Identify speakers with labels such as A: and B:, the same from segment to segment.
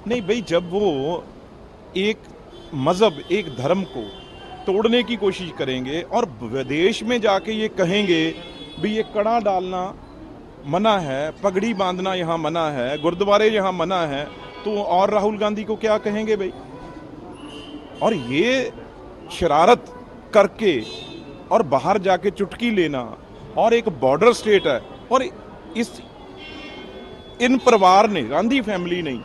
A: नहीं भाई, जब वो एक मज़हब, एक धर्म को तोड़ने की कोशिश करेंगे और विदेश में जाके ये कहेंगे भी ये कड़ा डालना मना है, पगड़ी बांधना यहाँ मना है, गुरुद्वारे यहाँ मना है, तो और राहुल गांधी को क्या कहेंगे भाई? और ये शरारत करके और बाहर जाके चुटकी लेना, और एक बॉर्डर स्टेट है, और इस इन परिवार ने, गांधी फैमिली ने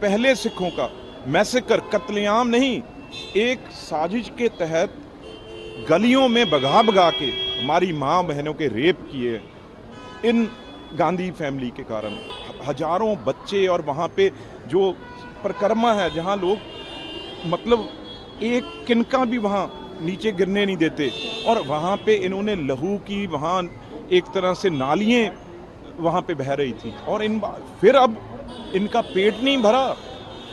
A: पहले सिखों का मैसेकर, कत्लेआम नहीं, एक साजिश के तहत गलियों में भगा भगा के हमारी माँ बहनों के रेप किए इन गांधी फैमिली के कारण। हजारों बच्चे, और वहाँ पे जो परिक्रमा है जहाँ लोग मतलब एक किनका भी वहाँ नीचे गिरने नहीं देते, और वहाँ पे इन्होंने लहू की, वहाँ एक तरह से नालियाँ वहाँ पे बह रही थी, और फिर अब इनका पेट नहीं भरा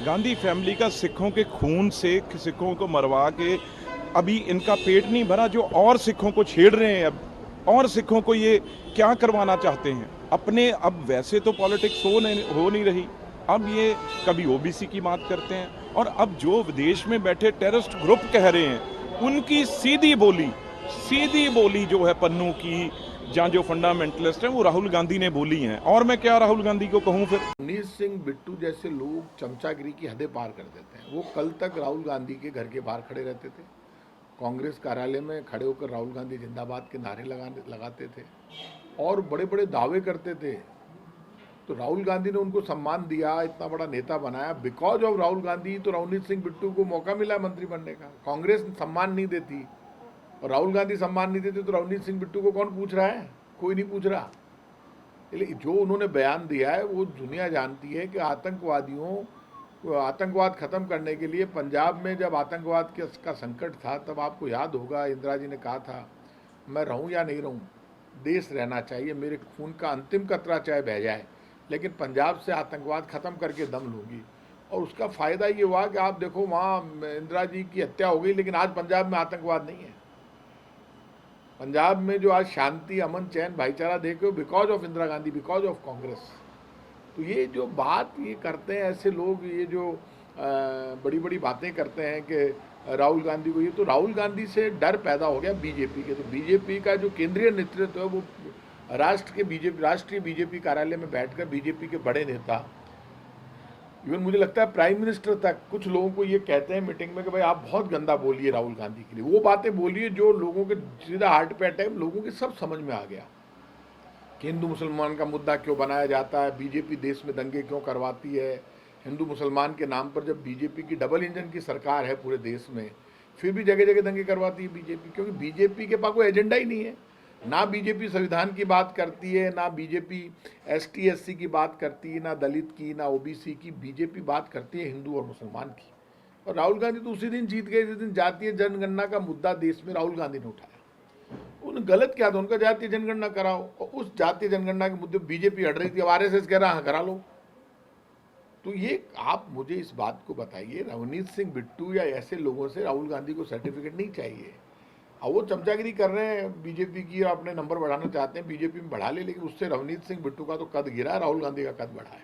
A: गांधी फैमिली का, सिखों के खून से सिखों को मरवा के अभी इनका पेट नहीं भरा, जो और सिखों को छेड़ रहे हैं अब, और सिखों को ये क्या करवाना चाहते हैं अपने। अब वैसे तो पॉलिटिक्स हो नहीं रही, अब ये कभी ओबीसी की बात करते हैं, और अब जो विदेश में बैठे टेररिस्ट ग्रुप कह रहे हैं उनकी सीधी बोली जो है पन्नू की, जहाँ जो फंडामेंटलिस्ट हैं वो राहुल गांधी ने बोली हैं, और मैं क्या राहुल गांधी को कहूँ फिर।
B: रवनीत सिंह बिट्टू जैसे लोग चमचागिरी की हदें पार कर देते हैं। वो कल तक राहुल गांधी के घर के बाहर खड़े रहते थे, कांग्रेस कार्यालय में खड़े होकर राहुल गांधी जिंदाबाद के नारे लगाते थे और बड़े बड़े दावे करते थे। तो राहुल गांधी ने उनको सम्मान दिया, इतना बड़ा नेता बनाया। बिकॉज ऑफ राहुल गांधी तो रवनीत सिंह बिट्टू को मौका मिला मंत्री बनने का। कांग्रेस सम्मान नहीं देती और राहुल गांधी सम्मान नहीं देते तो रवनीत सिंह बिट्टू को कौन पूछ रहा है? कोई नहीं पूछ रहा। इसलिए जो उन्होंने बयान दिया है वो दुनिया जानती है कि आतंकवाद खत्म करने के लिए पंजाब में जब आतंकवाद का संकट था, तब आपको याद होगा इंदिरा जी ने कहा था, मैं रहूं या नहीं रहूं, देश रहना चाहिए, मेरे खून का अंतिम कतरा चाहे बह जाए, लेकिन पंजाब से आतंकवाद खत्म करके दम लूंगी। और उसका फ़ायदा ये हुआ कि आप देखो, वहाँ इंदिरा जी की हत्या हो गई, लेकिन आज पंजाब में आतंकवाद नहीं है। पंजाब में जो आज शांति, अमन, चैन, भाईचारा देखे, because of Indira Gandhi, because of Congress. तो ये जो बात ये करते हैं ऐसे लोग, ये जो बड़ी बड़ी बातें करते हैं कि राहुल गांधी को, ये तो राहुल गांधी से डर पैदा हो गया बीजेपी के। तो बीजेपी का जो केंद्रीय नेतृत्व है वो राष्ट्रीय बीजेपी कार्यालय में बैठकर बीजेपी के बड़े नेता, इवन मुझे लगता है प्राइम मिनिस्टर तक, कुछ लोगों को ये कहते हैं मीटिंग में कि भाई आप बहुत गंदा बोलिए राहुल गांधी के लिए, वो बातें बोलिए जो लोगों के सीधा हार्ट पे अटैक। लोगों के सब समझ में आ गया कि हिंदू मुसलमान का मुद्दा क्यों बनाया जाता है, बीजेपी देश में दंगे क्यों करवाती है। हिंदू मुसलमान के नाम पर जब बीजेपी की डबल इंजन की सरकार है पूरे देश में, फिर भी जगह जगह दंगे करवाती है बीजेपी, क्योंकि बीजेपी के पास कोई एजेंडा ही नहीं है। ना बीजेपी संविधान की बात करती है, ना बीजेपी एसटी एससी की बात करती है, ना दलित की, ना ओबीसी की। बीजेपी बात करती है हिंदू और मुसलमान की। और राहुल गांधी तो उसी दिन जीत गए जिस दिन जातीय जनगणना का मुद्दा देश में राहुल गांधी ने उठाया। उन गलत क्या था, उनका जातीय जनगणना कराओ, और उस जातीय जनगणना के मुद्दे बीजेपी हट रही थी, अब आरएसएस कह रहा हाँ करा लो। तो ये आप मुझे इस बात को बताइए, रवनीत सिंह बिट्टू या ऐसे लोगों से राहुल गांधी को सर्टिफिकेट नहीं चाहिए। अब वो चमचागिरी कर रहे हैं बीजेपी की और अपने नंबर बढ़ाना चाहते हैं, बीजेपी में बढ़ा ले, लेकिन उससे रवनीत सिंह बिट्टू का तो कद गिरा, राहुल गांधी का कद बढ़ा है।